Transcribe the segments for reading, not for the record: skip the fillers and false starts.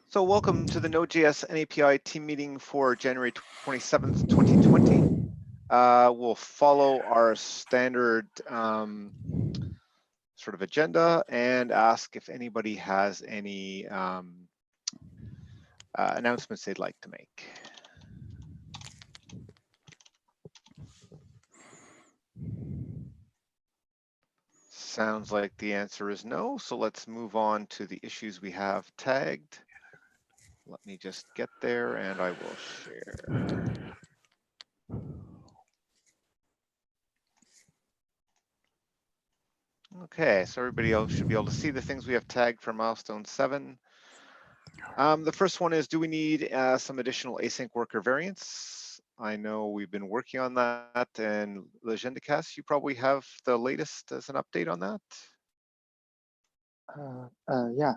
So welcome to the Node.js N-API team meeting for January 27th, 2020. We'll follow our standard sort of agenda and ask if anybody has any announcements they'd like to make. Sounds like the answer is no, so let's move on to the issues we have tagged. Let me just get there and I will share. Okay, so everybody else should be able to see the things we have tagged for milestone 7. The first one is, do we need some additional async worker variants? I know we've been working on that, and Legendicast, you probably have the latest as an update on that. Yeah,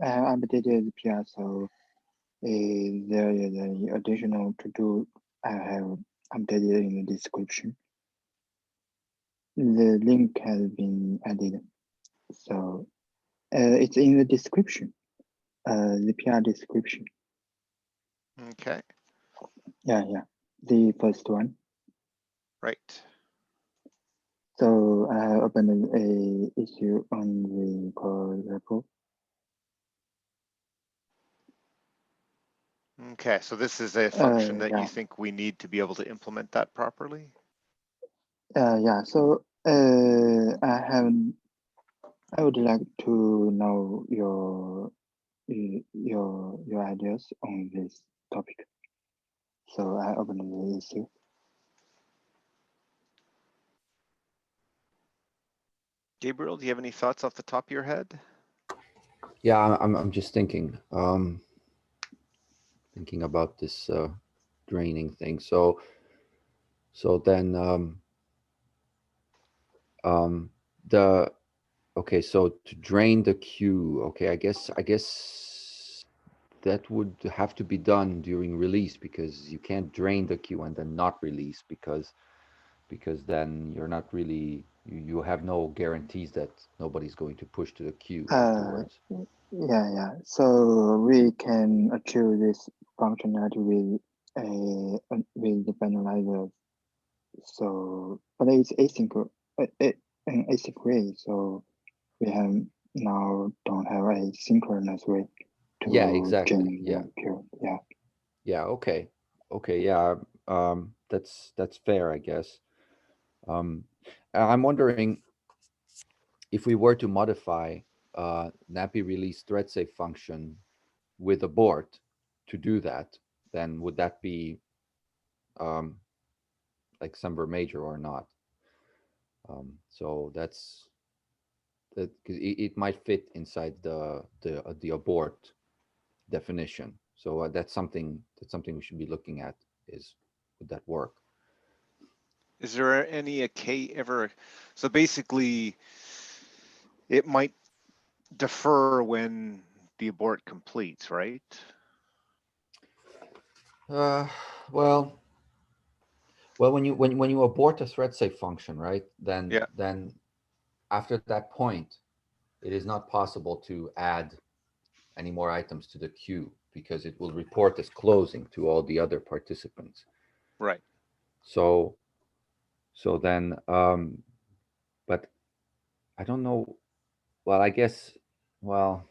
I have updated the PR, so there is an additional to do. I have updated in the description. The link has been added, so it's in the description, the PR description. Okay. Yeah, the first one. Right. So I opened a issue on the core repo. Okay, so this is a function that Yeah. you think we need to be able to implement that properly? Yeah, so I would like to know your ideas on this topic. So I opened the issue. Gabriel, do you have any thoughts off the top of your head? Yeah, I'm just thinking about this draining thing. So then okay, so to drain the queue, okay, I guess that would have to be done during release, because you can't drain the queue and then not release, because then you're not really, you have no guarantees that nobody's going to push to the queue afterwards. Yeah. So we can achieve this functionality with the penalizer. So, but it's async, an async way. So we have now don't have a synchronous way to Yeah, exactly. change Yeah. the queue. Yeah. Okay. Yeah. That's fair, I guess. I'm wondering if we were to modify N-API release thread safe function with abort to do that, then would that be like Semver major or not? So that's that. It might fit inside the abort definition. So that's something we should be looking at. Is, would that work? Is there any ever? So basically, it might defer when the abort completes, right? Well, when you abort a thread safe function, right? Then Yeah. then after that point, it is not possible to add any more items to the queue, because it will report as closing to all the other participants. Right. So then, but I don't know. Well, I guess, well,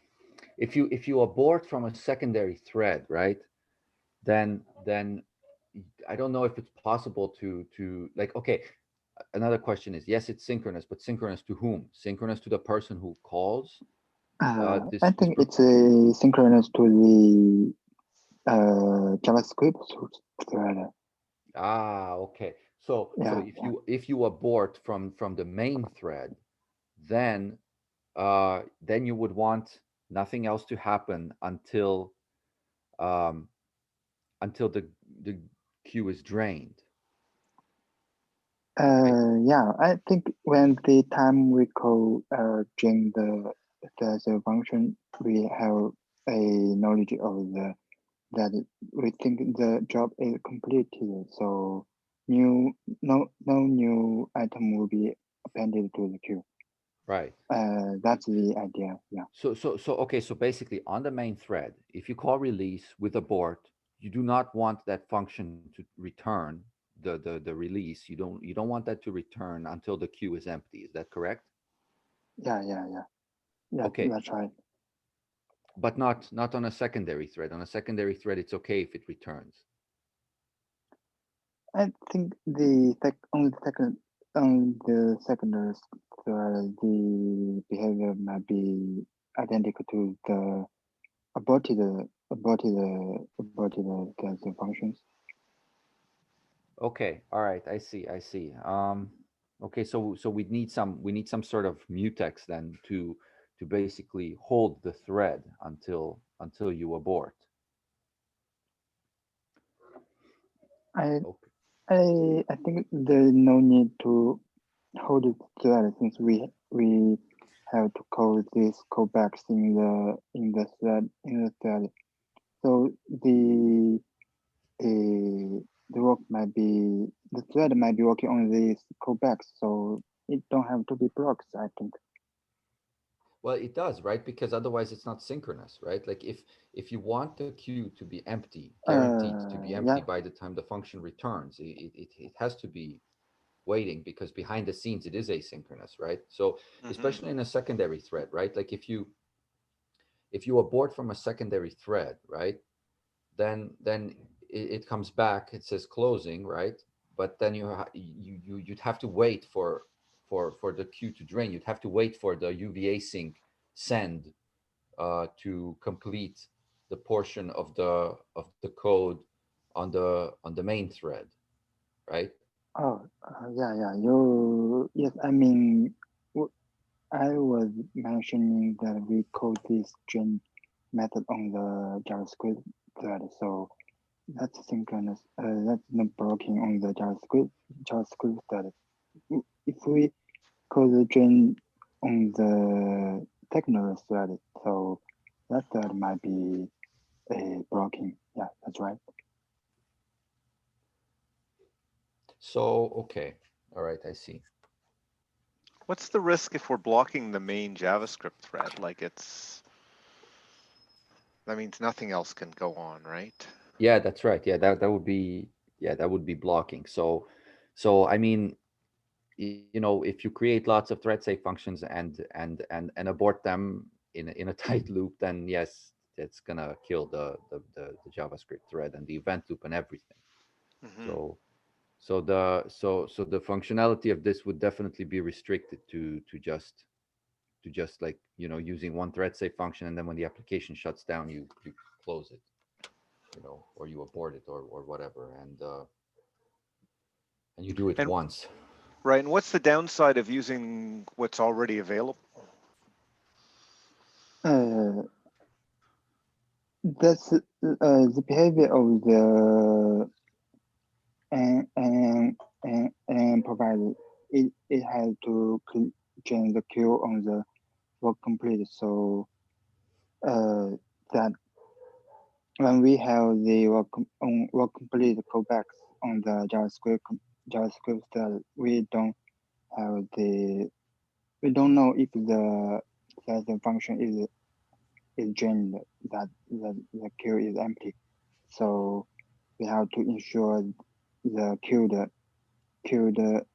if you abort from a secondary thread, right? Then I don't know if it's possible to like, okay, another question is, yes, it's synchronous, but synchronous to whom? Synchronous to the person who calls I think it's synchronous to the JavaScript thread. Okay. So Yeah, if you abort from the main thread, then you would want nothing else to happen until the queue is drained. Yeah. I think when the time we call during the function, we have a knowledge of that we think the job is completed. So no new item will be appended to the queue. Right. That's the idea. Yeah. So okay, so basically on the main thread, if you call release with abort, you do not want that function to return the release. You don't want that to return until the queue is empty. Is that correct? Yeah. Okay, That's right. but not on a secondary thread. On a secondary thread, it's okay if it returns. I think on the secondary thread, the behavior might be identical to the aborted the functions. Okay, all right, I see. Okay, so we need some sort of mutex then to basically hold the thread until you abort. I Okay. I think there's no need to hold the thread since we have to call these callbacks in the thread. So the thread might be working on these callbacks, so it don't have to be blocks, I think. Well, it does, right? Because otherwise it's not synchronous, right? Like if you want the queue to be empty, guaranteed to be empty Yeah. by the time the function returns, it has to be waiting because behind the scenes it is asynchronous, right? So Hmm. especially in a secondary thread, right? Like if you abort from a secondary thread, right? Then it comes back, it says closing, right? But then you'd have to wait for the queue to drain. You'd have to wait for the UVA sync send to complete the portion of the code on the main thread, right? Oh, yeah. Yes, I mean, I was mentioning that we call this gen method on the JavaScript thread, so that's synchronous. That's not blocking on the JavaScript thread. If we call the gen on the technical thread, so that thread might be blocking. Yeah, that's right. So okay, all right, I see. What's the risk if we're blocking the main JavaScript thread? That means nothing else can go on, right? Yeah, that's right. Yeah, that would be blocking. So I mean, if you create lots of thread safe functions and abort them in a tight loop, then yes, it's gonna kill the JavaScript thread and the event loop and everything. Hmm. So the functionality of this would definitely be restricted to just like using one thread safe function, and then when the application shuts down, you close it, or you abort it, or whatever, and you do it And once. right, and what's the downside of using what's already available? Uh, that's the behavior of the and provider. It has to change the queue on the work complete. So that when we have the work complete callbacks on the JavaScript that have the we don't know if the function is drained, that the queue is empty. So we have to ensure the queued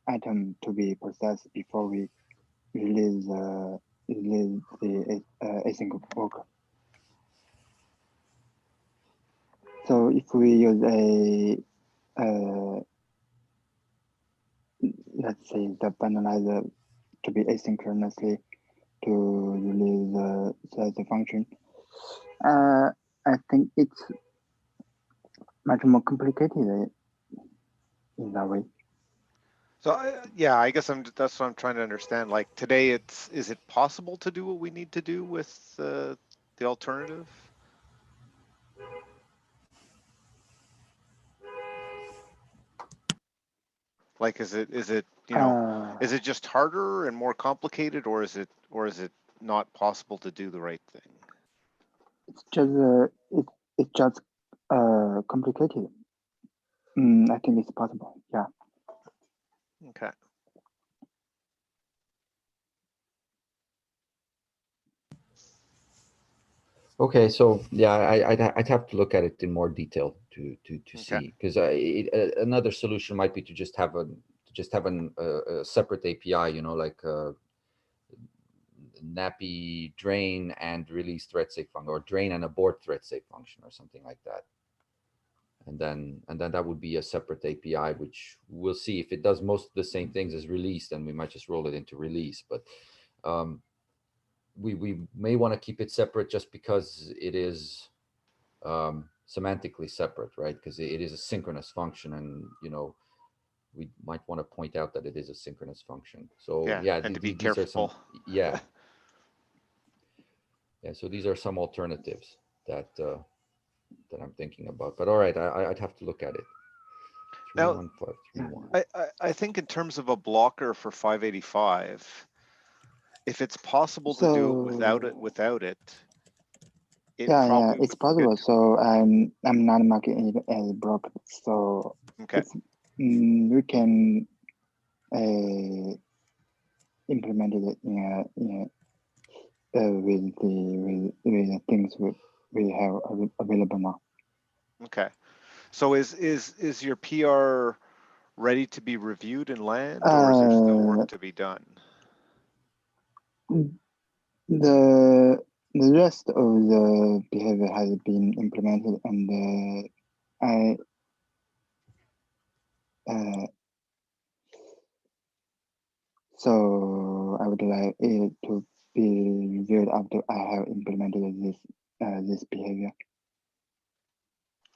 item to be processed before we release the async worker. So if we use uh, let's say the finalizer to be asynchronously to release the function, uh, I think it's much more complicated in that way. So yeah, I guess that's what I'm trying to understand. Like today, is it possible to do what we need to do with the alternative? Like, Uh, is it just harder and more complicated, or is it not possible to do the right thing? it's just it's just complicated. I think it's possible. Yeah. Okay. Okay, so yeah, I'd have to look at it in more detail to see, because another solution might be to just have a separate API, you know, like N-API drain and release thread safe function, or drain and abort thread safe function, or something like that. And then that would be a separate API, which we'll see if it does most of the same things as release, then we might just roll it into release. But we may want to keep it separate just because it is semantically separate, right? Because it is a synchronous function, and you know, we might want to point out that it is a synchronous function. So yeah, and to be these are some, careful. yeah. So these are some alternatives that that I'm thinking about. But all right, I'd have to look at it. Now, 31531. I think in terms of a blocker for 585, if it's possible to do it without it, it yeah, probably it's would be good. possible. So I'm not marking it as block. So Okay. We can implement it with the things we have available now. Okay. So is your PR ready to be reviewed and land, or is there still work to be done? The rest of the behavior has been implemented, and so I would like it to be reviewed after I have implemented this behavior.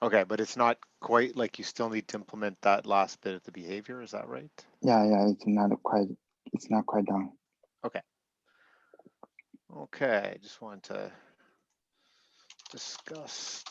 Okay, but it's not quite, like, you still need to implement that last bit of the behavior, is that right? Yeah, it's not quite done. Okay. Okay, just wanted to discuss.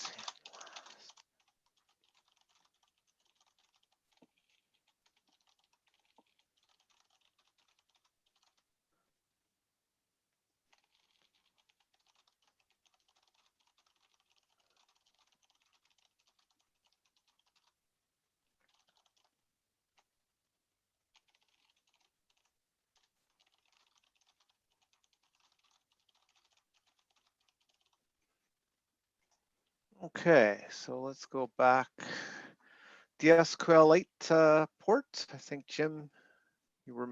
Okay, so let's go back. The SQLite port, I think, Jim, you were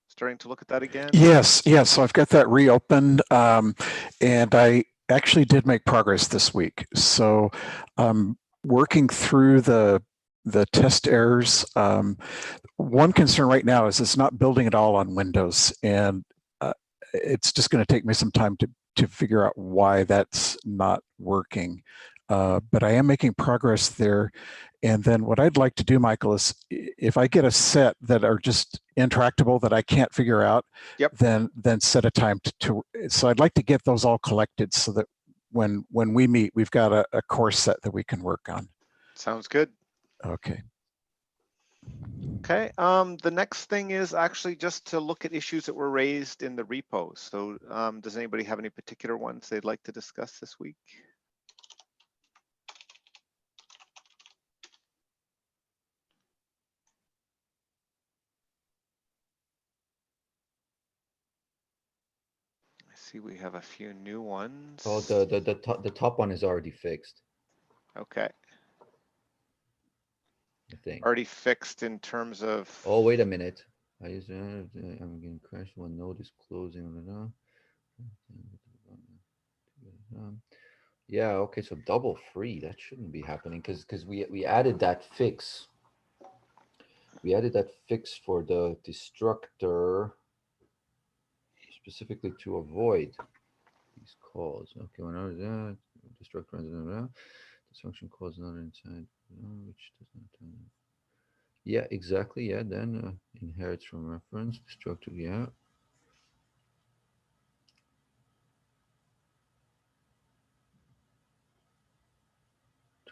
starting to look at that again? Yes. So I've got that reopened, and I actually did make progress this week. So working through the test errors. One concern right now is it's not building it all on Windows, and it's just going to take me some time to figure out why that's not working. But I am making progress there. And then what I'd like to do, Michael, is if I get a set that are just intractable that I can't figure out, yep, then set a time to. So I'd like to get those all collected so that when we meet, we've got a core set that we can work on. Sounds good. Okay. Okay, the next thing is actually just to look at issues that were raised in the repos. So does anybody have any particular ones they'd like to discuss this week? I see we have a few new ones. Oh, the top one is already fixed. Okay. I think. Already fixed in terms of. Oh, wait a minute. I'm getting crashed when node is closing. Yeah, okay, so double free, that shouldn't be happening because we added that fix. We added that fix for the destructor specifically to avoid these calls. Okay, when I was that destructor runs this function calls not inside, which does not. Yeah, exactly. Yeah, then inherits from reference destructor. Yeah.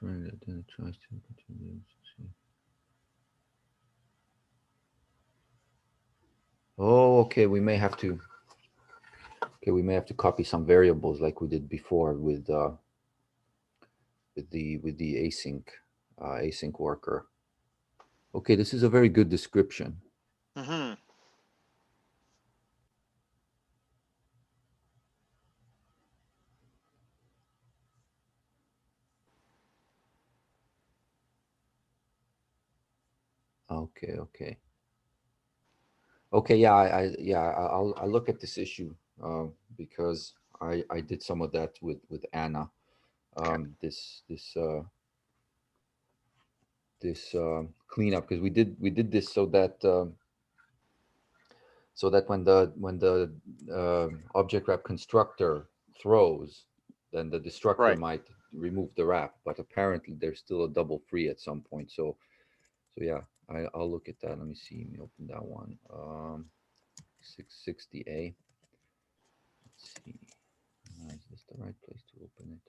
Then it tries to continue. Oh, okay. We may have to. Okay, we may have to copy some variables like we did before with the async worker. Okay, this is a very good description. Mm-hmm. Okay, okay. Okay, yeah, I'll look at this issue because I did some of that with Anna. This cleanup, because we did this so that when the object wrap constructor throws, then the destructor Right. might remove the wrap, but apparently there's still a double free at some point. So yeah, I'll look at that. Let me see. Let me open that one. 660A. Let's see. Is this the right place to open it?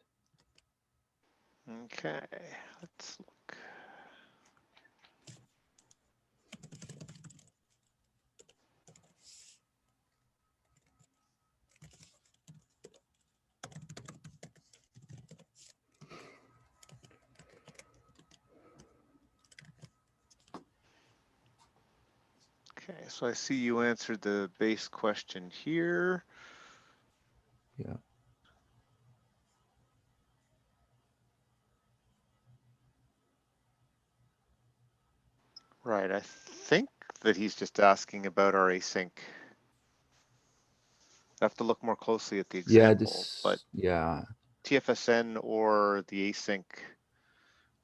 Okay, let's look. Okay, so I see you answered the base question here. Yeah. Right, I think that he's just asking about our async. I have to look more closely at the example, but Yeah. TFSN or the async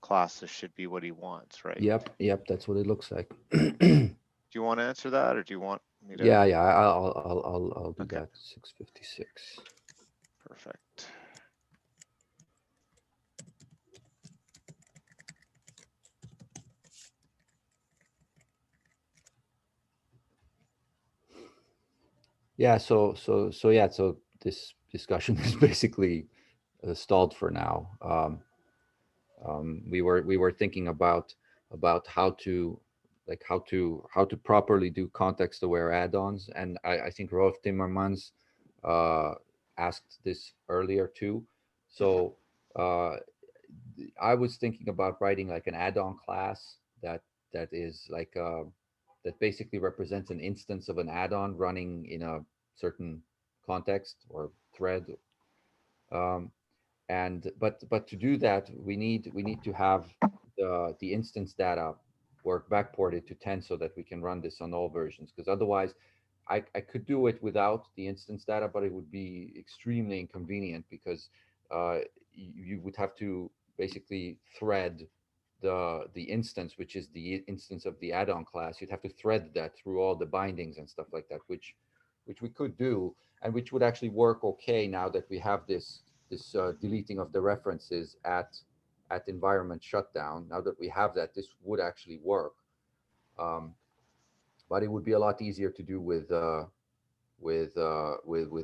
classes should be what he wants, right? Yep, that's what it looks like. Do you want to answer that, or do you want me to? Yeah, I'll do Okay. that. 656. Perfect. Yeah, so this discussion is basically stalled for now. We were thinking about how to properly do context aware add-ons, and I think Rolf Timmermans asked this earlier too. So I was thinking about writing like an add-on class that is like that basically represents an instance of an add-on running in a certain context or thread. Um, and but to do that, we need to have the instance data work backported to 10 so that we can run this on all versions, because otherwise I could do it without the instance data, but it would be extremely inconvenient because you would have to basically thread the instance, which is the instance of the add-on class. You'd have to thread that through all the bindings and stuff like that, which we could do, and which would actually work okay now that we have this deleting of the references at environment shutdown. Now that we have that, this would actually work. But it would be a lot easier to do with the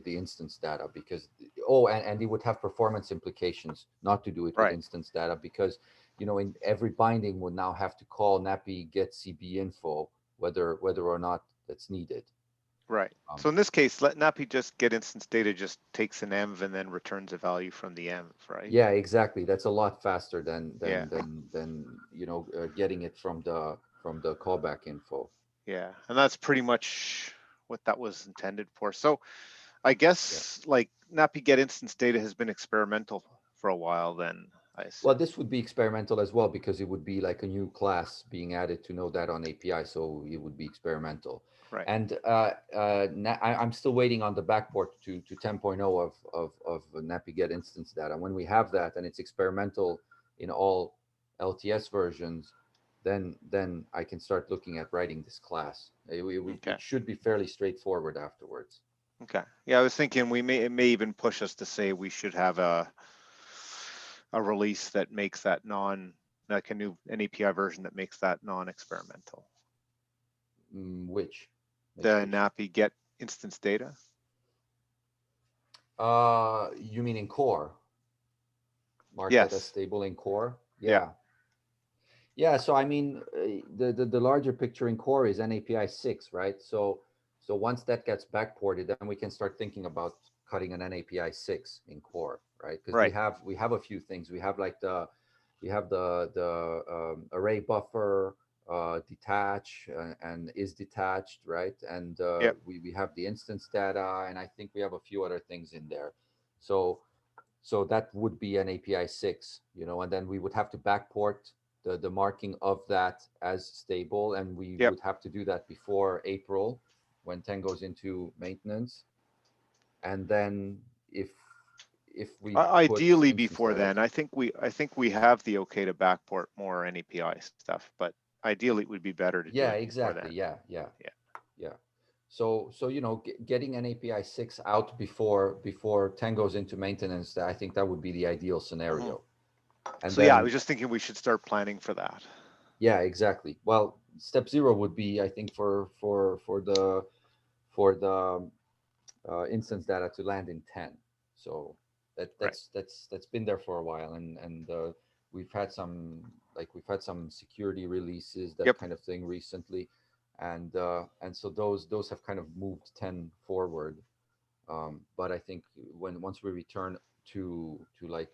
instance data, because and it would have performance implications not to do it with Right. instance data, because in every binding would now have to call NAPI get CB info, whether or not that's needed. Right. So in this case, let NAPI just get instance data, just takes an env and then returns a value from the env, right? Yeah, exactly. That's a lot faster than Yeah. getting it from the callback info. Yeah, and that's pretty much what that was intended for. So I guess like NAPI get instance data has been experimental for a while then, I assume. Well, this would be experimental as well, because it would be like a new class being added to Node on API, so it would be experimental. Right. And I'm still waiting on the backport to 10.0 of NAPI get instance data. When we have that and it's experimental in all LTS versions, then I can start looking at writing this class. Okay. It should be fairly straightforward afterwards. Okay. Yeah, I was thinking it may even push us to say we should have a release that makes that like a new NAPI version that makes that non-experimental. Which? The NAPI get instance data. You mean in core? Mark Yes. that as stable in core. Yeah. Yeah. So I mean, the larger picture in core is NAPI 6, right? So once that gets backported, then we can start thinking about cutting an NAPI 6 in core, right? Because we have a few things. We have like the array buffer, detach and is detached, right? And we have the instance data, and I think we have a few other things in there. So that would be an API 6, and then we would have to backport the marking of that as stable, and we Yep. would have to do that before April when 10 goes into maintenance. And then if we Ideally put instance before data, then, I think we have the okay to backport more NAPI stuff, but ideally it would be better to do yeah, it before exactly, then. yeah. So you know, getting an API 6 out before 10 goes into maintenance, I think that would be the ideal scenario. And So then, yeah, I was just thinking we should start planning for that. yeah, exactly. Well, step 0 would be, I think, for the instance data to land in 10. So that's been there for a while, and we've had some security releases, that Yep. kind of thing recently, and so those have kind of moved 10 forward. But I think once we return to like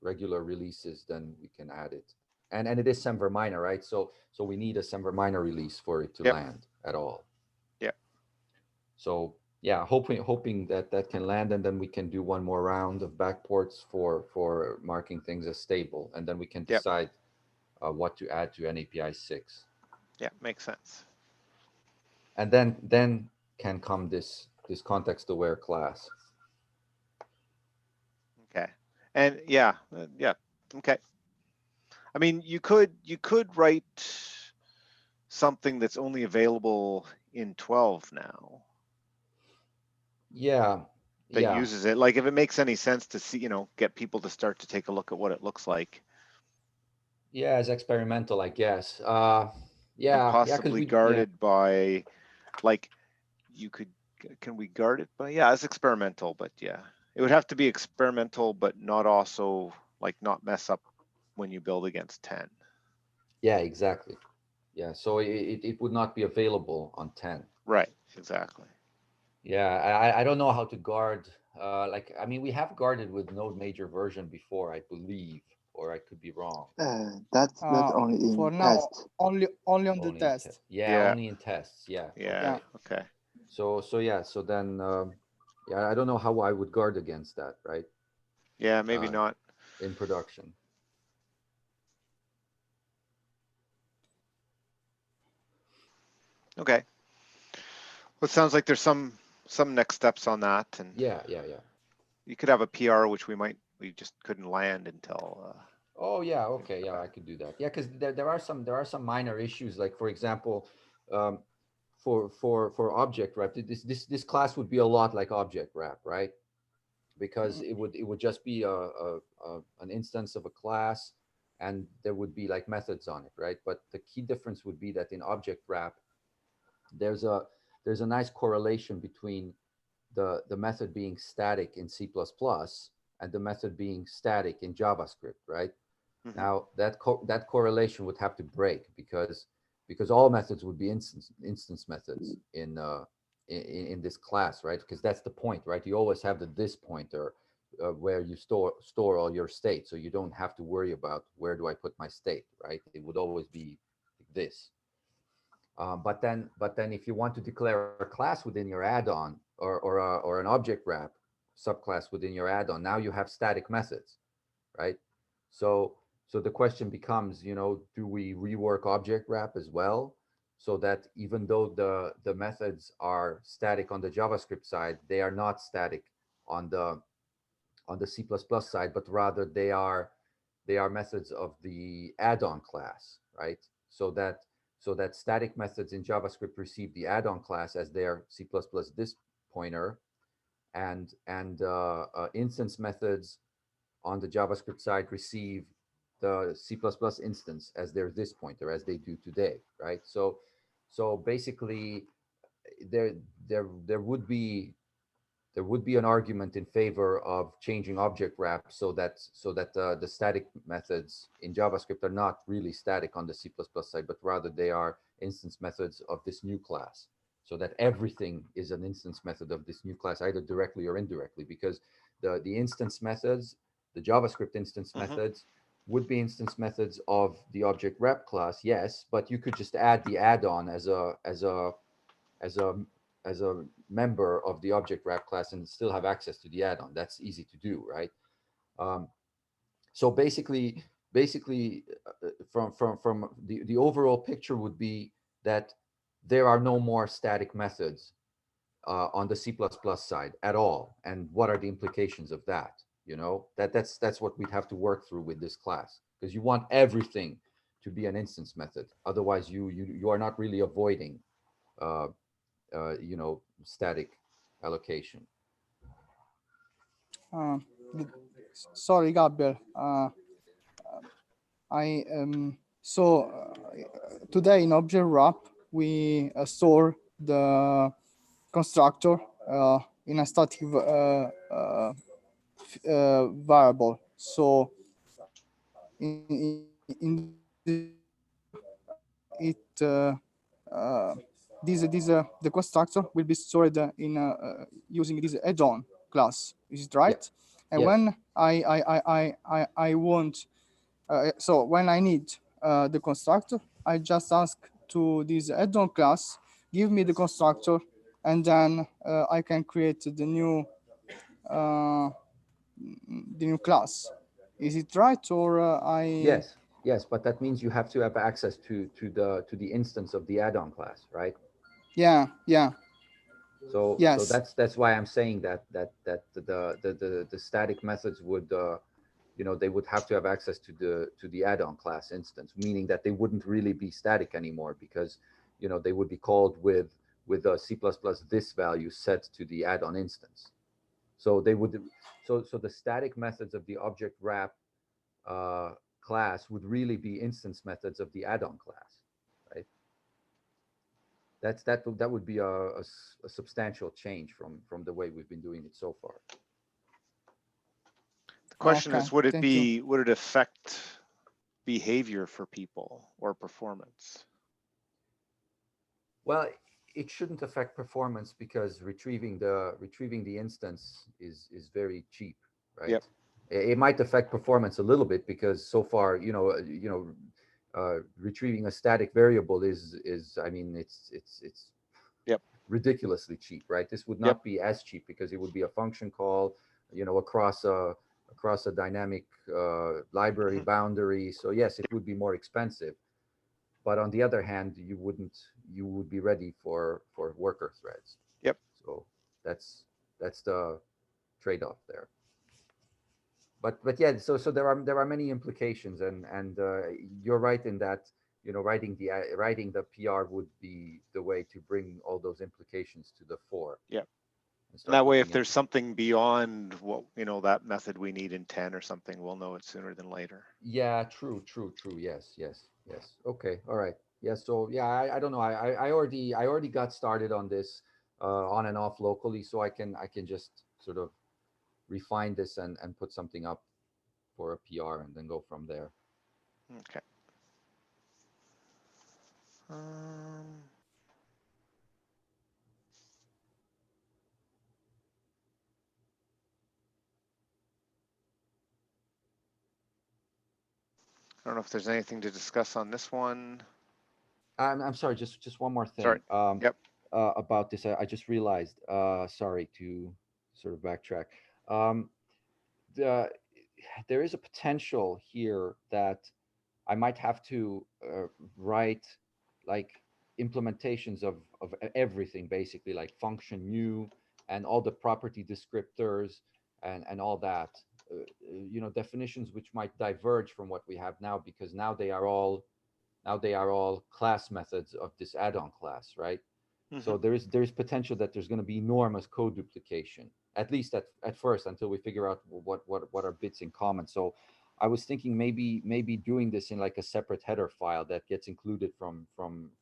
regular releases, then we can add it. And it is Semver Minor, right? So we need a Semver Minor release for it to Yep. land at all. Yep. So yeah, hoping that can land, and then we can do one more round of backports for marking things as stable, and then we can Yep. decide what to add to NAPI 6. Yeah, makes sense. And then can come this context-aware class. Okay. And yeah, okay. I mean, you could write something that's only available in 12 now Yeah. that Yeah. uses it. Like if it makes any sense to see, you know, get people to start to take a look at what it looks like. Yeah, as experimental, I guess. And possibly guarded by, like, can we guard it by, as experimental, but yeah. It would have to be experimental, but not also, like, not mess up when you build against 10. Yeah, exactly. Yeah, so it would not be available on 10. Right, exactly. Yeah, I don't know how to guard. Like, I mean, we have guarded with Node major version before, I believe, or I could be wrong. That's only For in now, test. only on the Only in test. yeah, Yeah. only in tests. Yeah. Yeah, okay. So yeah, so then I don't know how I would guard against that, right? Yeah, maybe not. In production. Okay. Well, it sounds like there's some next steps on that, and Yeah. you could have a PR, which we just couldn't land until. Oh yeah, okay, yeah, I could do that. Yeah, because there are some minor issues, like for example, for object wrap, this class would be a lot like object wrap, right? Because it would just be an instance of a class, and there would be like methods on it, right? But the key difference would be that in object wrap, there's a nice correlation between the method being static in C++ and the method being static in JavaScript, right? Mhm. Now that correlation would have to break because all methods would be instance methods in this class, right? Because that's the point, right? You always have the this pointer where you store all your state, so you don't have to worry about where do I put my state, right? It would always be this. But then if you want to declare a class within your add-on or an object wrap subclass within your add-on, now you have static methods, right? So the question becomes, you know, do we rework object wrap as well, so that even though the methods are static on the JavaScript side, they are not static on the C++ side, but rather they are methods of the add-on class, right? So that static methods in JavaScript receive the add-on class as their C++ this pointer, and instance methods on the JavaScript side receive the C++ instance as their this pointer, as they do today, right? So basically, there would be an argument in favor of changing object wrap so that the static methods in JavaScript are not really static on the C++ side, but rather they are instance methods of this new class, so that everything is an instance method of this new class, either directly or indirectly, because the instance methods, the JavaScript instance methods, would be instance methods of the object wrap class, yes, but you could just add the add-on as a member of the object wrap class and still have access to the add-on. That's easy to do, right? So basically, basically from the overall picture would be that there are no more static methods on the C++ side at all. And what are the implications of that? You know, that's what we'd have to work through with this class, because you want everything to be an instance method. Otherwise, you are not really avoiding, you know, static allocation. Uh, Sorry, Gabriel. Today in object wrap we store the constructor in a static variable. So in it the constructor will be stored in using this add-on class. Is it right? Yeah. And Yes. when I want so when I need the constructor, I just ask to this add-on class, give me the constructor, and then I can create the new class. Is it right, or Yes, yes, but that means you have to have access to the instance of the add-on class, right? Yeah, yeah, So yes. that's why I'm saying that the static methods would you know, they would have to have access to the add-on class instance, meaning that they wouldn't really be static anymore, because you know they would be called with C++ this value set to the add-on instance. So they would so the static methods of the object wrap class would really be instance methods of the add-on class, right? That would be a substantial change from the way we've been doing it so far. The question Okay, is, would thank it affect behavior for people or performance? Well, it shouldn't affect performance because retrieving the instance is very cheap, right? Yep. It might affect performance a little bit because so far, retrieving a static variable is I mean it's Yep. ridiculously cheap, right? This would Yep. not be as cheap because it would be a function call, you know, across a dynamic library boundary. So yes, it would be more expensive. But on the other hand, you would be ready for worker threads. Yep. So that's the trade-off there. But yeah, so there are many implications, and you're right in that, you know, writing the PR would be the way to bring all those implications to the fore. Yep. And And start that way, if looking there's at- something beyond what, you know, that method we need in 10 or something, we'll know it sooner than later. Yeah, true. Yes. Okay, all right. Yeah, so yeah, I don't know. I already got started on this on and off locally, so I can just sort of refine this and put something up for a PR and then go from there. Okay. I don't know if there's anything to discuss on this one. I'm sorry, just one more thing. Sorry. Yep. About this, I just realized. Sorry to sort of backtrack. The There is a potential here that I might have to write like implementations of everything, basically, like function new and all the property descriptors and all that. You know, definitions which might diverge from what we have now, because now they are all class methods of this add-on class, right? So there is potential that there's going to be enormous code duplication, at least at first, until we figure out what are bits in common. So I was thinking maybe doing this in like a separate header file that gets included from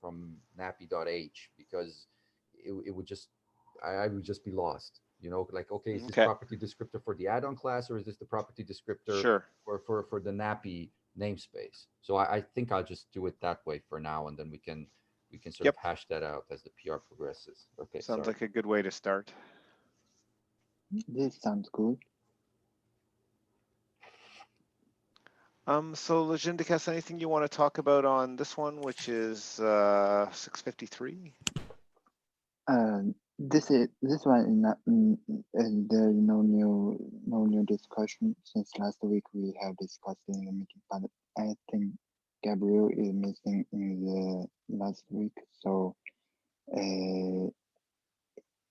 n-API.h, because it would just I would just be lost. You know, like, okay, is this Okay. property descriptor for the add-on class, or is this the property descriptor Sure. for the n-API namespace? So I think I'll just do it that way for now, and then we can sort Yep. of hash that out as the PR progresses. Okay, Sounds sorry. like a good way to start. This sounds good. So Legendikas, anything you want to talk about on this one, which is 653? this one is not there is no new discussion since last week we have discussed in the meeting, but I think Gabriel is missing in the last week, so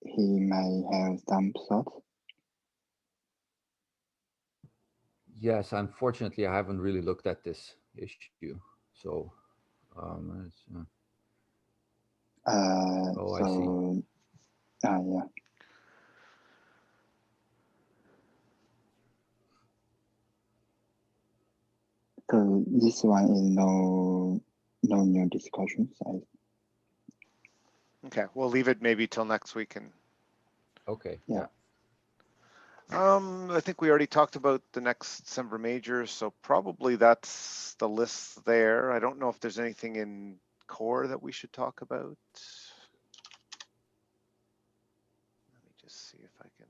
he might have some thoughts. Yes, unfortunately, I haven't really looked at this issue. So, oh, I see. So yeah. So this one is no new discussions. Okay, we'll leave it maybe till next week. And Okay, Yeah. I think we already talked about the next December majors, so probably that's the list there. I don't know if there's anything in core that we should talk about. Let me just see if I can.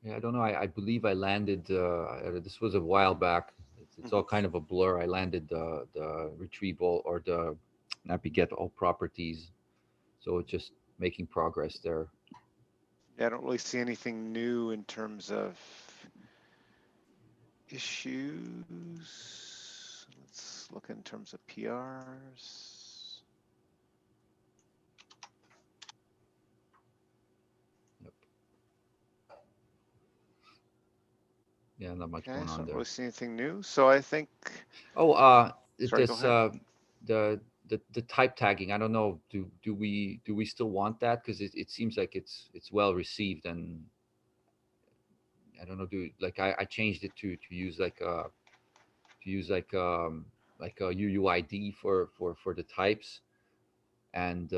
Yeah, I don't know. I believe I landed. This was a while back. It's all kind of a blur. I landed the retrieval or the NAPI get all properties. So it's just making progress there. Yeah, I don't really see anything new in terms of issues. Let's look in terms of PRs. Yep. Yeah, not much Okay, going so I on don't there. really see anything new. So I think. Oh, Sorry, go this ahead. the type tagging. I don't know. Do we still want that? Because it seems like it's well received, and I don't know. I changed it to use like a UUID for the types, and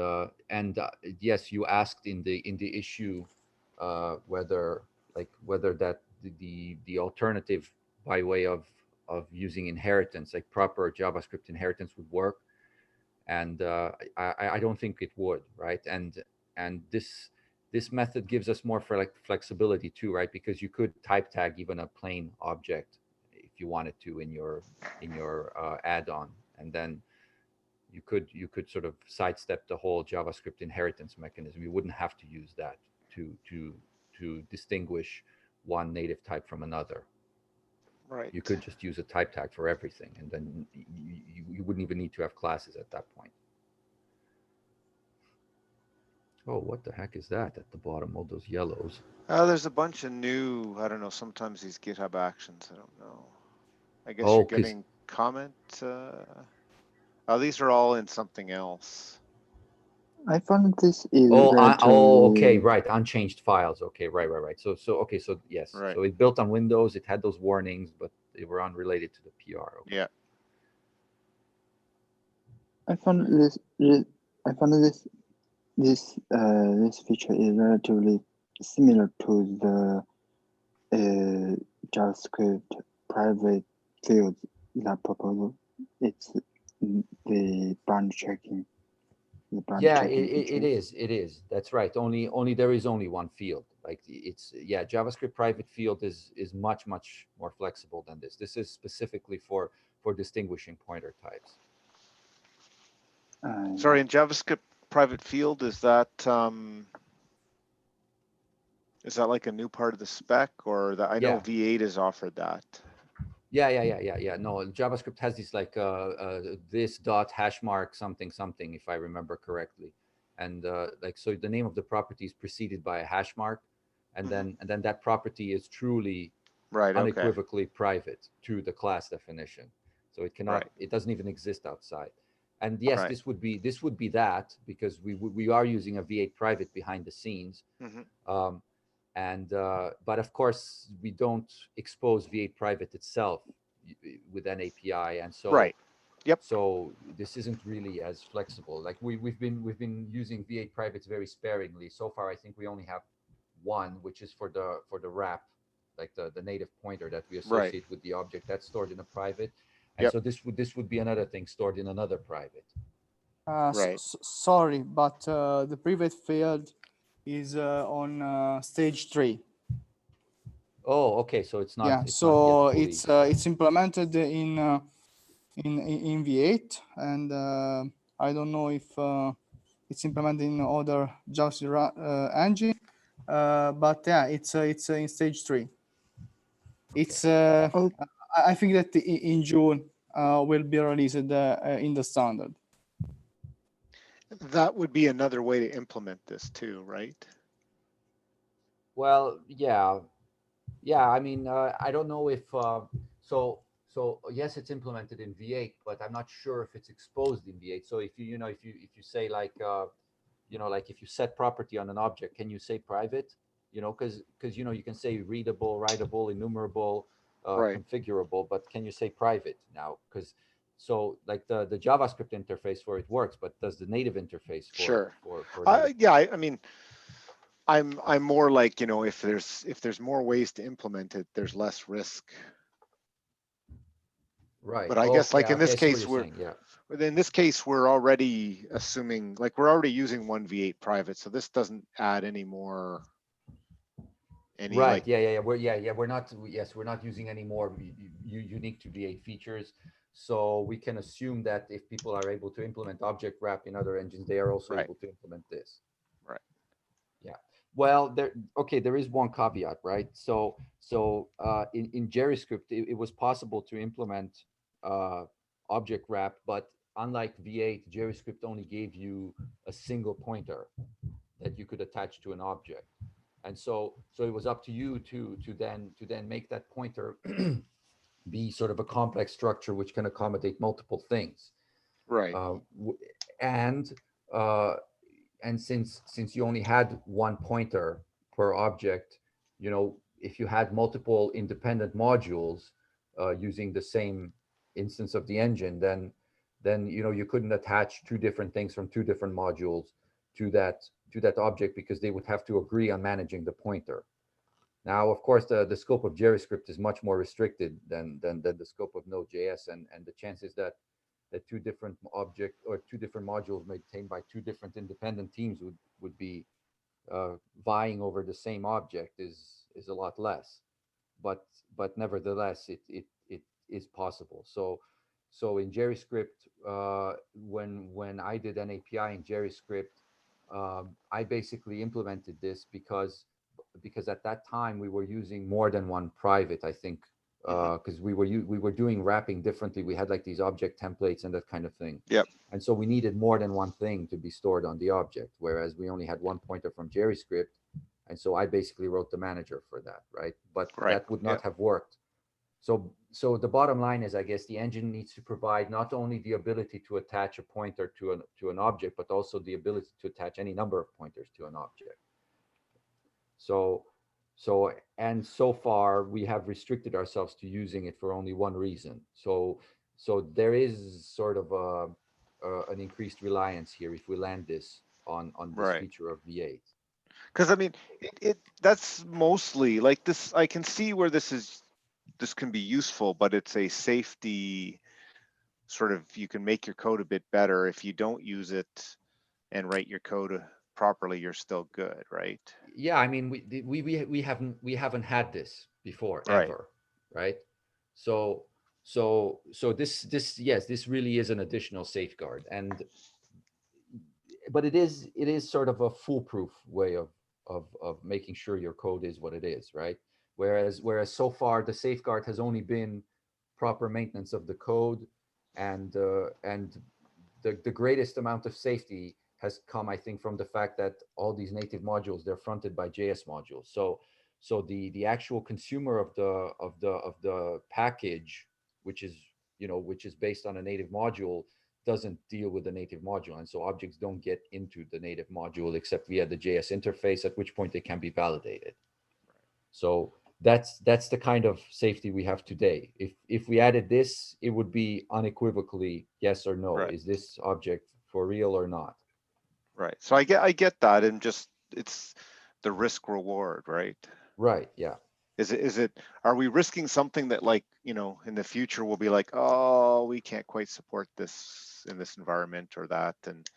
yes, you asked in the issue whether that the alternative by way of using inheritance, like proper JavaScript inheritance, would work, and I don't think it would, right? And this method gives us more for like flexibility too, right? Because you could type tag even a plain object if you wanted to in your add-on, and then you could sort of sidestep the whole JavaScript inheritance mechanism. You wouldn't have to use that to distinguish one native type from another. Right. You could just use a type tag for everything, and then you wouldn't even need to have classes at that point. Oh, what the heck is that at the bottom? All those yellows. There's a bunch of new, I don't know, sometimes these GitHub actions, I don't know. I guess Oh, you're getting comment. Oh, these are all in something else. I found this is okay, right. Unchanged files. Okay, right. So okay, so yes. Right. So it built on Windows. It had those warnings, but they were unrelated to the PR. Okay. Yeah. I found this feature is relatively similar to the JavaScript private fields that proposal. It's the branch checking. Yeah, feature. it is. That's right. Only there is only one field. Like it's JavaScript private field is much more flexible than this. This is specifically for distinguishing pointer types. Sorry, in JavaScript private field, is that like a new part of the spec, or that I know V8 has offered that? Yeah. No, JavaScript has this like this dot hash mark something, if I remember correctly, and like so the name of the property is preceded by a hash mark, and then that property is truly unequivocally private to the class definition, so it cannot it doesn't even exist outside. And yes, this would be that, because we are using a V8 private behind the scenes. And but of course we don't expose V8 private itself with N-API, and so so this isn't really as flexible. Like we've been using V8 privates very sparingly so far. I think we only have one, which is for the wrap, like the native pointer that we associate with the object, that's stored in a private. And so this would be another thing stored in another private. Right. Sorry, but the private field is on stage 3. Oh, okay. So it's not. Yeah, It's not yet so fully. it's implemented in V8, and I don't know if it's implemented in other JavaScript engine, but yeah, it's in stage 3. It's Oh, I think that in June will be released in the standard. That would be another way to implement this too, right? Well, yeah, yeah. I mean, I don't know if so yes, it's implemented in V8, but I'm not sure if it's exposed in V8. So if you know if you say like like if you set property on an object, can you say private? Because you can say readable, writable, enumerable, Right. configurable, but can you say private now? Because so like the JavaScript interface for it works, but does the native interface Sure. for native? Yeah, I mean, I'm more like, if there's more ways to implement it, there's less risk. Right. But I guess Okay. like in Okay. this I see what case, you're saying. Yeah. we're already assuming, like, we're already using one V8 private, so this doesn't add any more, Right. like, Yeah. We're not. Yes, we're not using any more unique to V8 features. So we can assume that if people are able to implement object wrap in other engines, they are also right, able to implement this. right. Yeah. Well, there is one caveat, right? So in JavaScript, it was possible to implement object wrap, but unlike V8, JavaScript only gave you a single pointer that you could attach to an object. And so it was up to you to then make that pointer be sort of a complex structure which can accommodate multiple things. Right. And uh, and since you only had one pointer per object, if you had multiple independent modules using the same instance of the engine, then you couldn't attach two different things from two different modules to that object because they would have to agree on managing the pointer. Now, of course, the scope of JavaScript is much more restricted than the scope of Node.js, and the chances that two different object or two different modules maintained by two different independent teams would be vying over the same object is a lot less. But nevertheless, it is possible. So in JavaScript, when I did an API in JavaScript, I basically implemented this because at that time we were using more than one private, I think, because we were doing wrapping differently. We had like these object templates and that kind of thing. Yep. And so we needed more than one thing to be stored on the object, whereas we only had one pointer from JavaScript. And so I basically wrote the manager for that, right? But Right. that would not have worked. So the bottom line is, I guess, the engine needs to provide not only the ability to attach a pointer to an object, but also the ability to attach any number of pointers to an object. So far we have restricted ourselves to using it for only one reason. So there is sort of an increased reliance here if we land this on this Right. feature of V8. Because I mean, that's mostly like this. I can see where this can be useful, but it's a safety sort of, you can make your code a bit better. If you don't use it and write your code properly, you're still good, right? Yeah, I mean, we haven't had this before, Right. ever, right? So this yes, this really is an additional safeguard, but it is sort of a foolproof way of making sure your code is what it is, right? Whereas so far the safeguard has only been proper maintenance of the code, and the greatest amount of safety has come, I think, from the fact that all these native modules, they're fronted by JS modules. So the actual consumer of the package, which is based on a native module, doesn't deal with the native module, and so objects don't get into the native module except via the JS interface, at which point they can be validated. So that's the kind of safety we have today. If we added this, it would be unequivocally yes or no. Right. Is this object for real or not? Right. So I get that, and just it's the risk reward, right? Right. Yeah. Are we risking something that, like, you know, in the future we'll be like, oh, we can't quite support this in this environment or that, and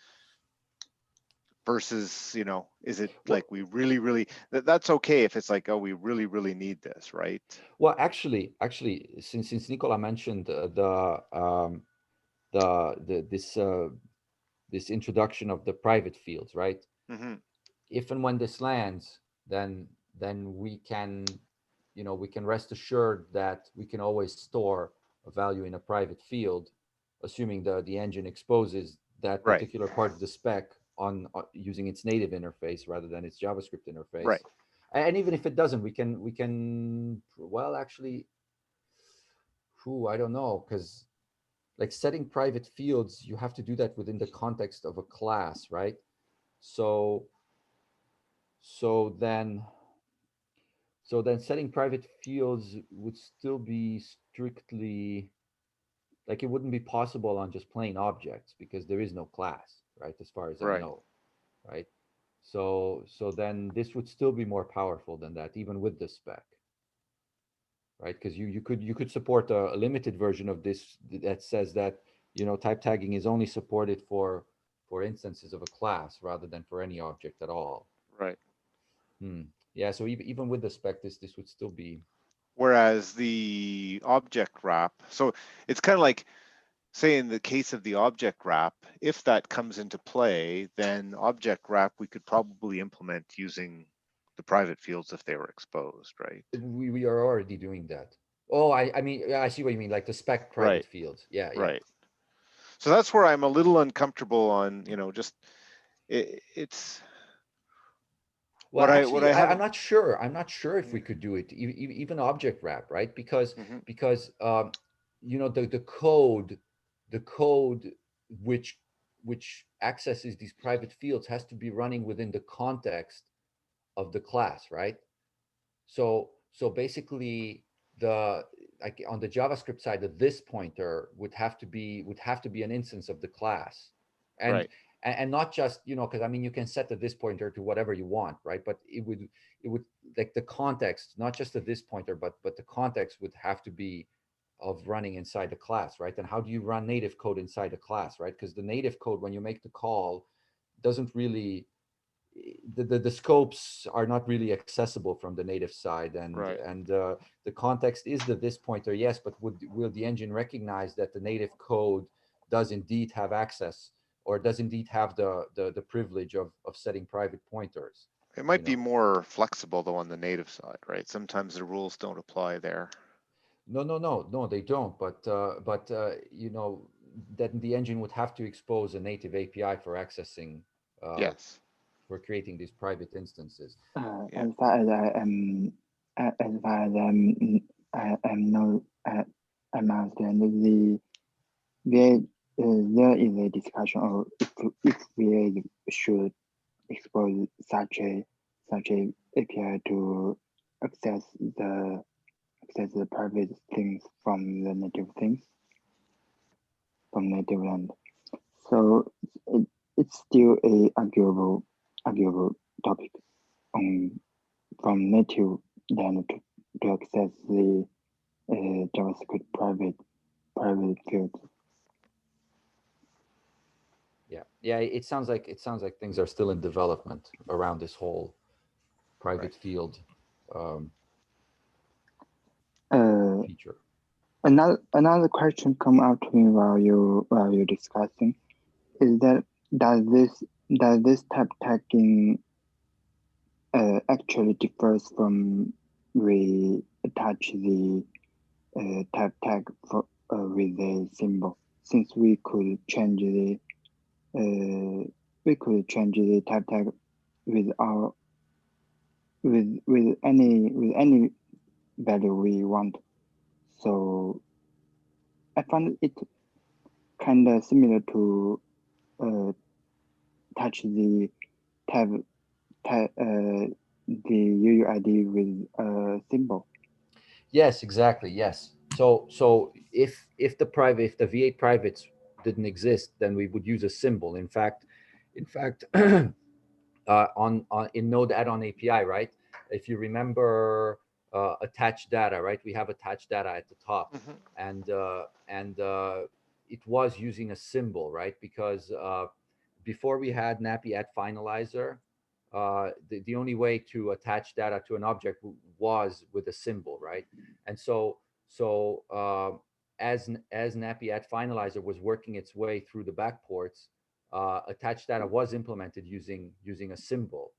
versus, you know, is it like we really that's okay if it's like, oh, we really need this, right? Well, actually, since Nicola mentioned this introduction of the private fields, right? Mm-hmm. If and when this lands, then we can, you know, we can rest assured that we can always store a value in a private field, assuming the engine exposes that Right. particular part of the spec on using its native interface rather than its JavaScript interface. Right. And even if it doesn't, we can well, actually, I don't know, because like setting private fields, you have to do that within the context of a class, right? So so then setting private fields would still be strictly, like, it wouldn't be possible on just plain objects because there is no class, right? As far as I Right. know, right? So then this would still be more powerful than that, even with the spec, right? Because you could support a limited version of this that says that, you know, type tagging is only supported for instances of a class rather than for any object at all. Right. Yeah, so even with the spec, this would still be. Whereas the object wrap, so it's kind of like, say in the case of the object wrap, if that comes into play, then object wrap we could probably implement using the private fields if they were exposed, right? We are already doing that. Oh, I mean, yeah, I see what you mean, like the spec private Right. fields. Yeah, yeah. Right. So that's where I'm a little uncomfortable on, you know, just it's Well, actually, I I'm haven't. not sure. I'm not sure if we could do it, even object wrap, right? Because Mm-hmm. you know, the code, which accesses these private fields has to be running within the context of the class, right? So basically, the like on the JavaScript side, the this pointer would have to be an instance of the class, and Right. not just, you know, because I mean, you can set the this pointer to whatever you want, right? But it would, like, the context, not just the this pointer, but the context would have to be of running inside the class, right? And how do you run native code inside a class, right? Because the native code, when you make the call, doesn't really, the scopes are not really accessible from the native side, and Right. the context is the this pointer, yes, but will the engine recognize that the native code does indeed have access, or does indeed have the privilege of setting private pointers? It might You be know, more flexible though on the native side, right? Sometimes the rules don't apply there. no, they don't. But you know, that the engine would have to expose a native API for accessing, Yes. for creating these private instances. Yeah. As far as I am, as far as I am no, I understand there, there is a discussion of if we should expose such a API to access the private things from the native things from native land. So it's still a arguable topic on from native land to access the JavaScript private fields. Yeah, it sounds like things are still in development around this whole private Right. field Uh, feature. another question come up to me while you're discussing is that does this type tagging actually differs from we attach the type tag for, with a symbol, since we could change the type tag with our with any value we want. So I found it kind of similar to touch the the UUID with a symbol. Yes, exactly. Yes. So if the V8 privates didn't exist, then we would use a symbol. In fact, on in Node add-on API, right? If you remember, attached data, right? We have attached data at the top, Mhm. and it was using a symbol, right? Because before we had N-API at finalizer, the only way to attach data to an object was with a symbol, right? And as N-API at finalizer was working its way through the backports, attached data was implemented using a symbol.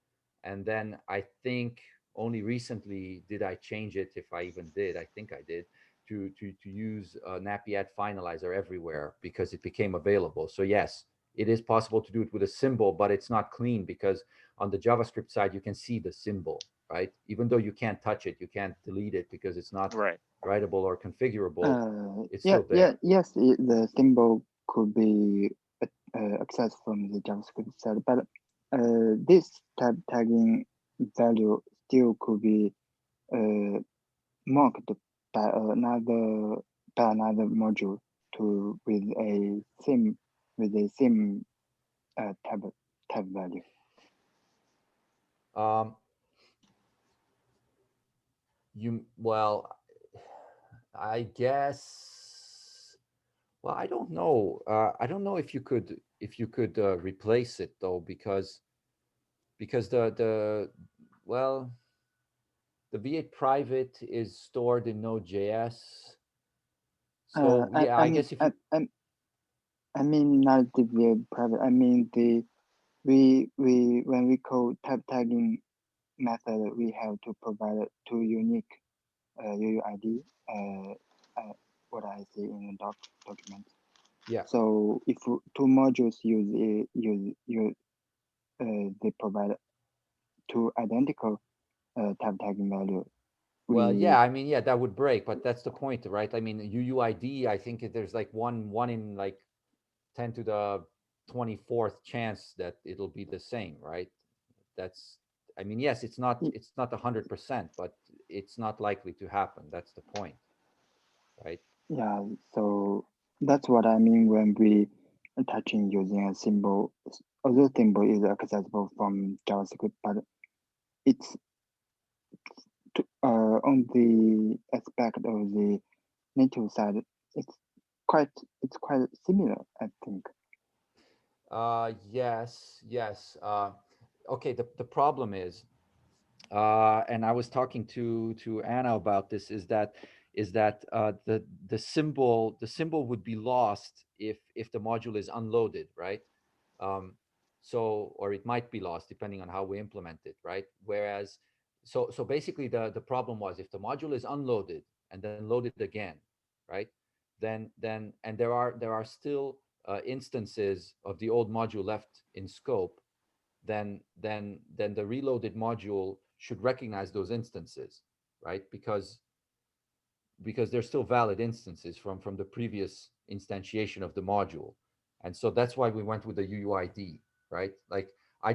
And then I think only recently did I change it, if I even did. I think I did, to use N-API at finalizer everywhere because it became available. So yes, it is possible to do it with a symbol, but it's not clean because on the JavaScript side you can see the symbol, right? Even though you can't touch it, you can't delete it because it's not Right. writable or configurable. It's Yeah, still there. yes, the symbol could be accessed from the JavaScript side, but this type tagging value still could be marked by another module to with a same type value. Well, I guess. Well, I don't know. I don't know if you could replace it though, because the well, the V8 private is stored in Node.js. So yeah, I I mean guess if you I mean not the very private. I mean we when we call type tagging method, we have to provide two unique UUID. What I see in the document. yeah. So if two modules they provide two identical type tagging value, Well, we yeah, I mean, yeah, that would break, but that's the point, right? I mean, UUID, I think there's like one in like 10 to the 24th chance that it'll be the same, right? That's, I mean, yes, it's not 100%, but it's not likely to happen. That's the point, right? yeah. So that's what I mean when we attaching using a symbol. Although symbol is accessible from JavaScript, but it's on the aspect of the native side, it's quite similar, I think. Yes. Okay, the problem is, and I was talking to Anna about this, is that the symbol would be lost if the module is unloaded, right? Um, or it might be lost depending on how we implement it, right? Whereas, so basically the problem was if the module is unloaded and then loaded again, right? Then and there are still instances of the old module left in scope, then the reloaded module should recognize those instances, right? Because they're still valid instances from the previous instantiation of the module. And so that's why we went with the UUID, right? Like I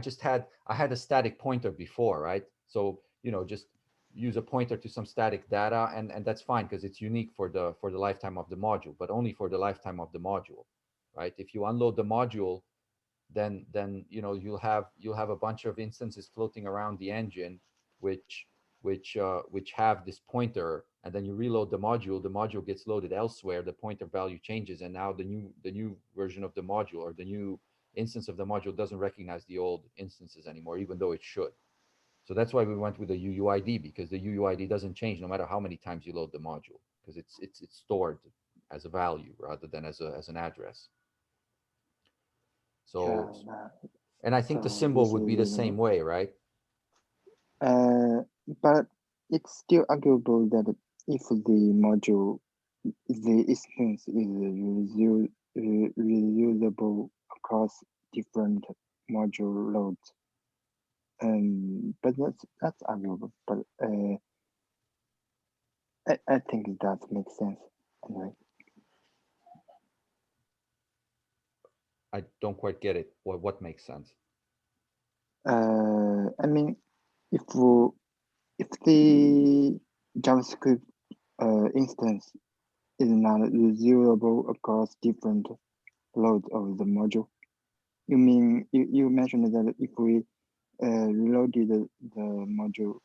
had a static pointer before, right? So, just use a pointer to some static data, and that's fine because it's unique for the lifetime of the module, but only for the lifetime of the module, right? If you unload the module, then you'll have a bunch of instances floating around the engine, which have this pointer, and then you reload the module gets loaded elsewhere, the pointer value changes, and now the new version of the module, or the new instance of the module, doesn't recognize the old instances anymore, even though it should. So that's why we went with the UUID, because the UUID doesn't change no matter how many times you load the module, because it's stored as a value rather than as an address. Yeah, So, and I think the so symbol this is would be the reasonable. same way, right? But it's still arguable that if the instance is reusable across different module loads, but that's arguable. But I think it does make sense anyway. I don't quite get it. What makes sense? I mean, if the JavaScript instance is not reusable across different loads of the module, you mean you mentioned that if we reloaded the module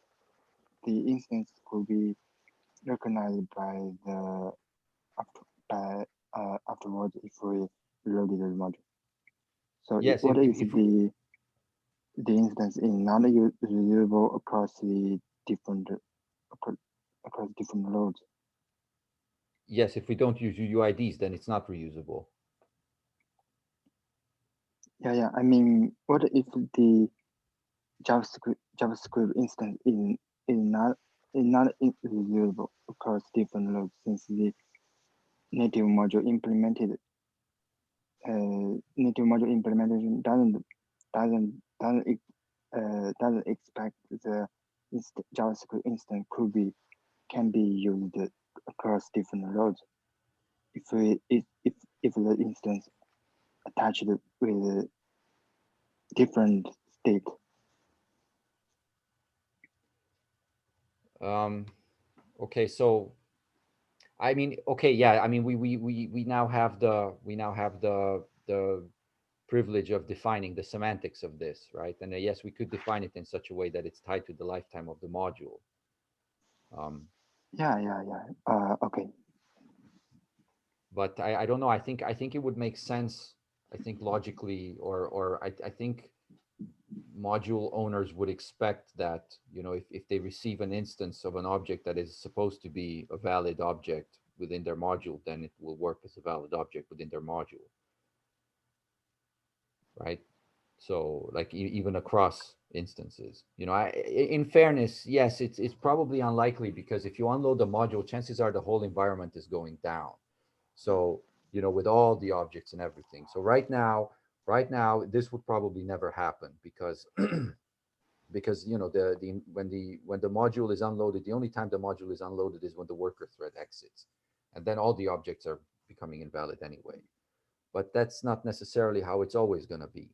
the instance could be recognized by the afterwards if we loaded the module. So Yes, what is if the instance is not reusable across the different across different loads? yes, if we don't use UUIDs, then it's not reusable. Yeah. I mean, what if the JavaScript instance is not reusable across different loads, since the native module implementation doesn't expect the JavaScript instance can be used across different loads if the instance attached with different state. Okay, so I mean, okay, yeah, I mean, we now have the privilege of defining the semantics of this, right? And yes, we could define it in such a way that it's tied to the lifetime of the module. Yeah. Okay. But I don't know. I think it would make sense. I think logically, or I think module owners would expect that, you know, if they receive an instance of an object that is supposed to be a valid object within their module, then it will work as a valid object within their module, right? So like even across instances, you know, in fairness, yes, it's probably unlikely, because if you unload the module, chances are the whole environment is going down. So, you know, with all the objects and everything. So right now, this would probably never happen, because because, you know, when the module is unloaded, the only time the module is unloaded is when the worker thread exits, and then all the objects are becoming invalid anyway. But that's not necessarily how it's always going to be,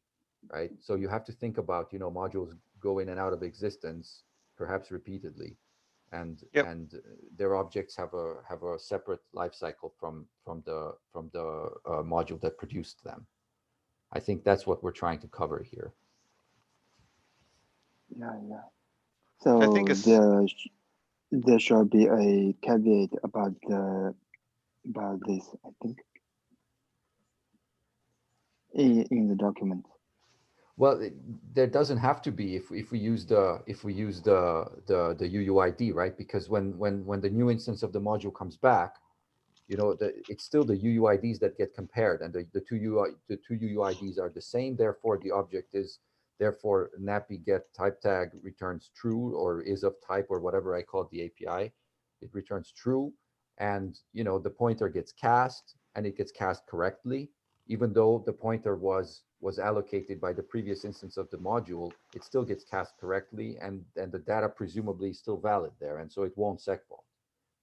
right? So you have to think about, you know, modules go in and out of existence, perhaps repeatedly, and Yep. and their objects have a separate life cycle from the module that produced them. I think that's what we're trying to cover here. Yeah. I So think it's there should be a caveat about this, I think, in the document. Well, there doesn't have to be if we use the UUID, right? Because when the new instance of the module comes back, you know, it's still the UUIDs that get compared, and the two UUIDs are the same. Therefore, the object is, therefore N-API get type tag returns true, or is of type, or whatever I call the API. It returns true, and, you know, the pointer gets cast, and it gets cast correctly, even though the pointer was allocated by the previous instance of the module. It still gets cast correctly, and the data presumably is still valid there, and so it won't segfault,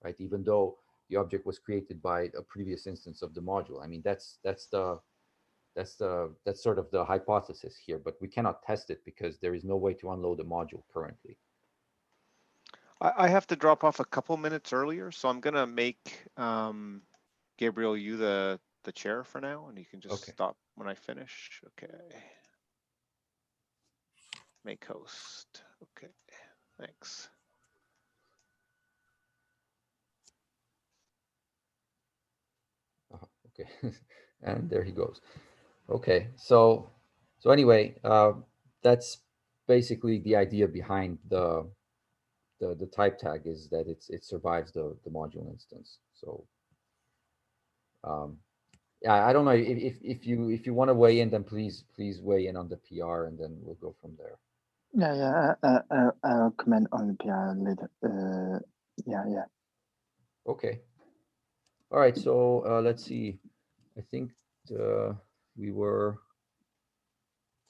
right? Even though the object was created by a previous instance of the module. I mean, that's sort of the hypothesis here, but we cannot test it because there is no way to unload the module currently. I have to drop off a couple minutes earlier, so I'm gonna make Gabriel, you the chair for now, and you can just stop when I finish. Okay. Make host. Okay. Thanks. Okay, and there he goes. Okay, so anyway, that's basically the idea behind the type tag, is that it survives the module instance. So yeah, I don't know if you want to weigh in, then please weigh in on the PR, and then we'll go from there. Yeah. I'll comment on the PR later. Yeah. Okay. All right. So let's see. I think we were.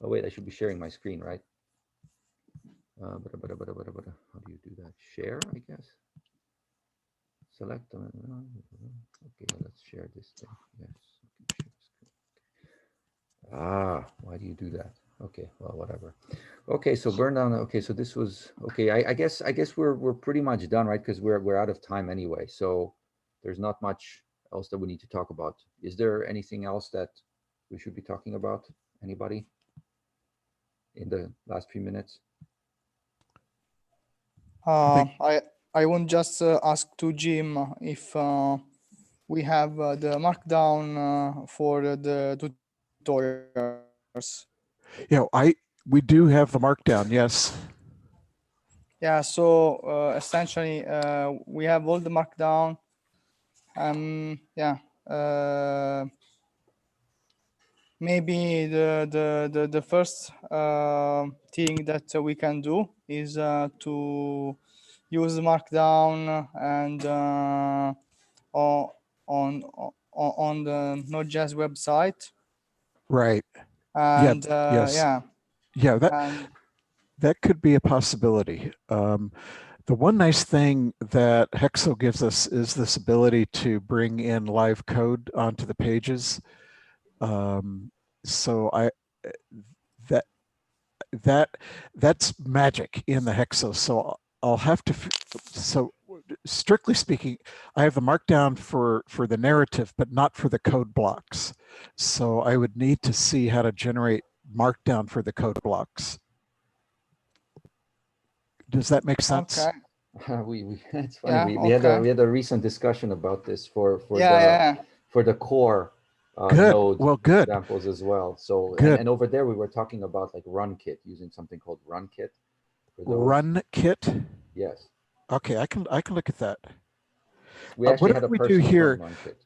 Oh wait, I should be sharing my screen, right? How do you do that? Share, I guess. Select. Okay, let's share this thing. Yes. Okay, share screen. Why do you do that? Okay, well, whatever. Okay, so burn down. Okay, so this was okay. I guess we're pretty much done, right? Because we're out of time anyway. So there's not much else that we need to talk about. Is there anything else that we should be talking about? Anybody in the last few minutes? I won't just ask to Jim if we have the markdown for the tutorials. Yeah, we do have the markdown. Yes. Yeah, so essentially we have all the markdown. Yeah, maybe the first thing that we can do is to use markdown and on on the Node.js website. Right. And Yes. yeah, Yeah. and That could be a possibility. The one nice thing that Hexo gives us is this ability to bring in live code onto the pages. So that that's magic in the Hexo. So I'll have to. So strictly speaking, I have the markdown for the narrative, but not for the code blocks. So I would need to see how to generate markdown for the code blocks. Does that make sense? okay. We it's funny. Yeah, We had okay. a recent discussion about this for Yeah. the core Good. node Well, good. examples as well. So Good. and over there we were talking about like RunKit, using something called RunKit for those. Run kit. Yes. Okay, I can look at that. We actually had Whatever a we do person here, from RunKit.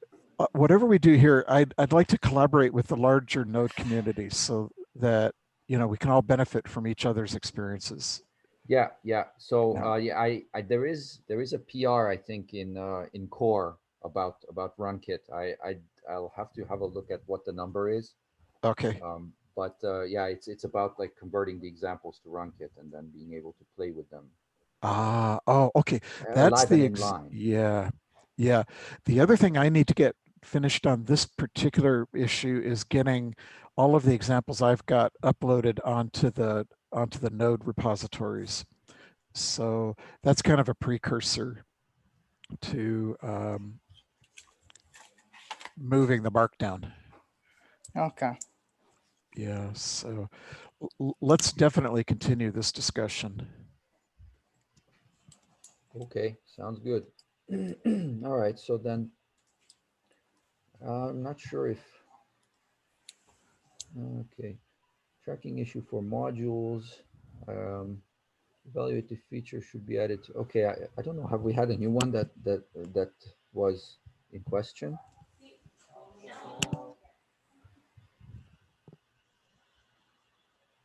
whatever we do here, I'd like to collaborate with the larger node community so that we can all benefit from each other's experiences. Yeah. So Yeah. I there is a PR I think in core about RunKit. I'll have to have a look at what the number is. Okay. But yeah, it's about like converting the examples to RunKit and then being able to play with them. Oh, okay. That's Live and the inline. yeah. The other thing I need to get finished on this particular issue is getting all of the examples I've got uploaded onto the node repositories. So that's kind of a precursor to moving the markdown. Okay. Yeah, so let's definitely continue this discussion. Okay, sounds good. All right, so then I'm not sure if okay, tracking issue for modules. Evaluate the feature should be added to. Okay, I don't know. Have we had a new one that was in question?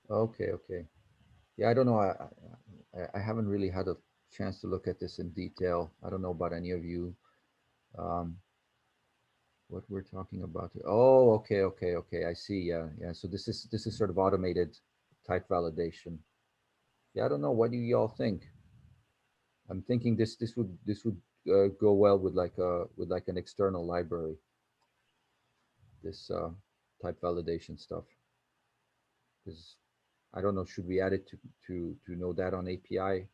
Okay. Yeah, I don't know. I haven't really had a chance to look at this in detail. I don't know about any of you. Um, what we're talking about here. Oh, okay. I see. Yeah. So this is sort of automated type validation. Yeah, I don't know. What do y'all think? I'm thinking this would go well with like an external library. This type validation stuff. Because I don't know, should we add it to know that on API?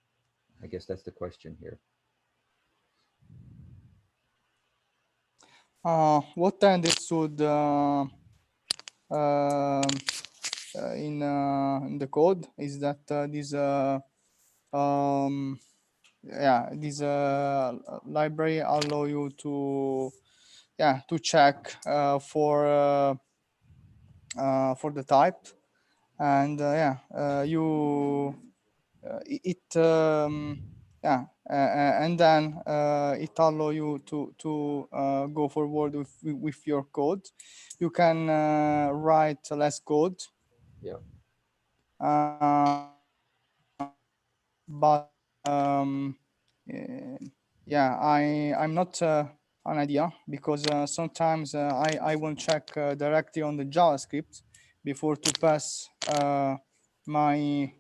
I guess that's the question here. What I understood in the code is that this this library allow you to check for the type, and you it and then it allow you to go forward with your code. You can write less code. Yeah. But I'm not an idea, because sometimes I won't check directly on the JavaScript before to pass my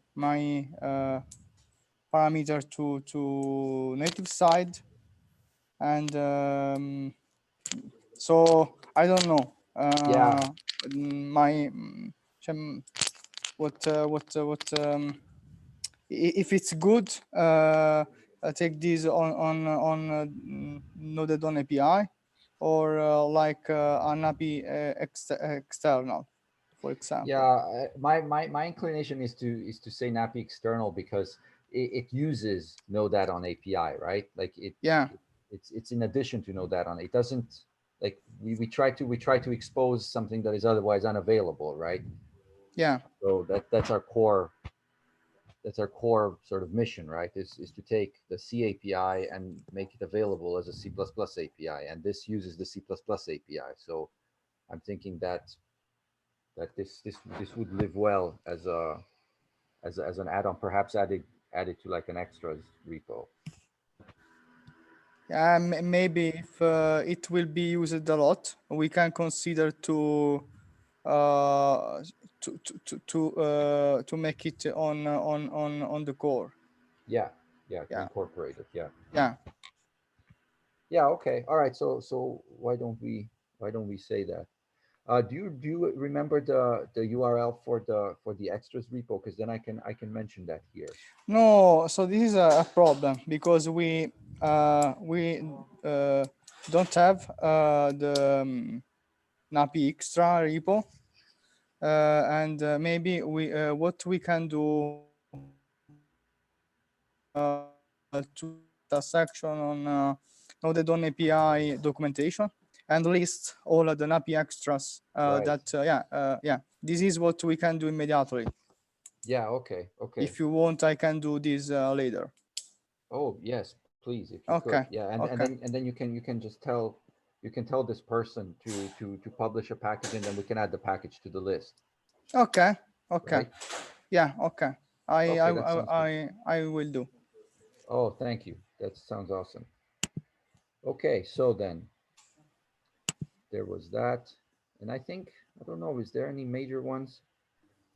parameter to native side, and so I don't know. Yeah. My if it's good, take this on Node.js API, or like an API external, for example. Yeah, my inclination is to say NAPI external, because it uses Node on API, right? Like Yeah. it's in addition to Node on. It doesn't like we try to expose something that is otherwise unavailable, right? Yeah. So that's our core. That's our core sort of mission, right? Is to take the C API and make it available as a C++ API, and this uses the C++ API. So I'm thinking that this would live well as an add-on, perhaps added to like an extras repo. Maybe if it will be used a lot, we can consider to make it on the core. Yeah, to Yeah. incorporate it. Yeah. Yeah. Okay. All right. So why don't we say that? Do you remember the URL for the extras repo? Because then I can mention that here. No, so this is a problem because we don't have the N-API extra repo, and maybe we what we can do to a section on Node.js API documentation and list all of the N-API extras Right. that this is what we can do immediately. Yeah. Okay. If you want, I can do this later. Oh yes, please, if you Okay. could. Yeah, and Okay. then you can just tell this person to publish a package, and then we can add the package to the list. Okay. Okay. Right? Yeah. Okay. Okay, that sounds good. I will do. Oh, thank you. That sounds awesome. Okay, so then there was that, and I think I don't know. Is there any major ones?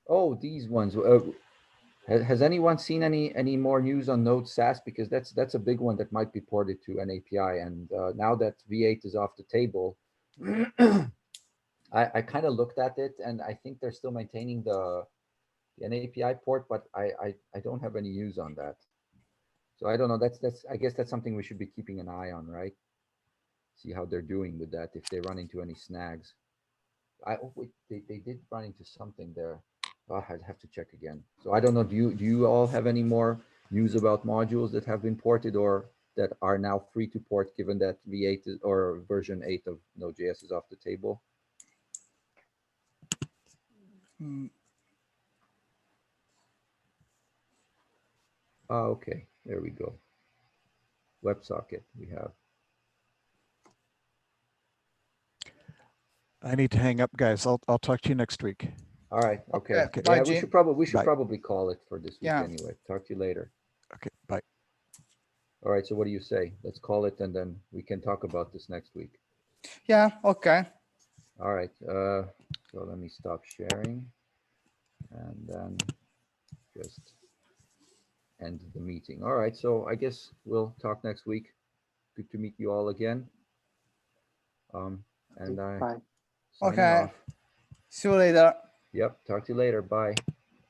Oh, these ones. Has anyone seen any more news on Node SAS? Because that's a big one that might be ported to an API. And now that V8 is off the table, I kind of looked at it, and I think they're still maintaining an API port, but I don't have any news on that. So I don't know. I guess that's something we should be keeping an eye on, right? See how they're doing with that, if they run into any snags. Oh wait, they did run into something there. Oh, I'd have to check again. So I don't know. Do you all have any more news about modules that have been ported or that are now free to port, given that V8 or version 8 of Node.js is off the table? Okay, there we go. WebSocket we have. I need to hang up, guys. I'll talk to you next week. All right. Okay. Okay. Yeah, Bye, we Jim. should probably call it for this week Yeah. anyway. Talk to you later. Okay, bye. All right. So what do you say? Let's call it, and then we can talk about this next week. Yeah. Okay. All right. So let me stop sharing, and then just end the meeting. All right. So I guess we'll talk next week. Good to meet you all again. And I Bye. signing Okay. off. See you later. Yep. Talk to you later. Bye.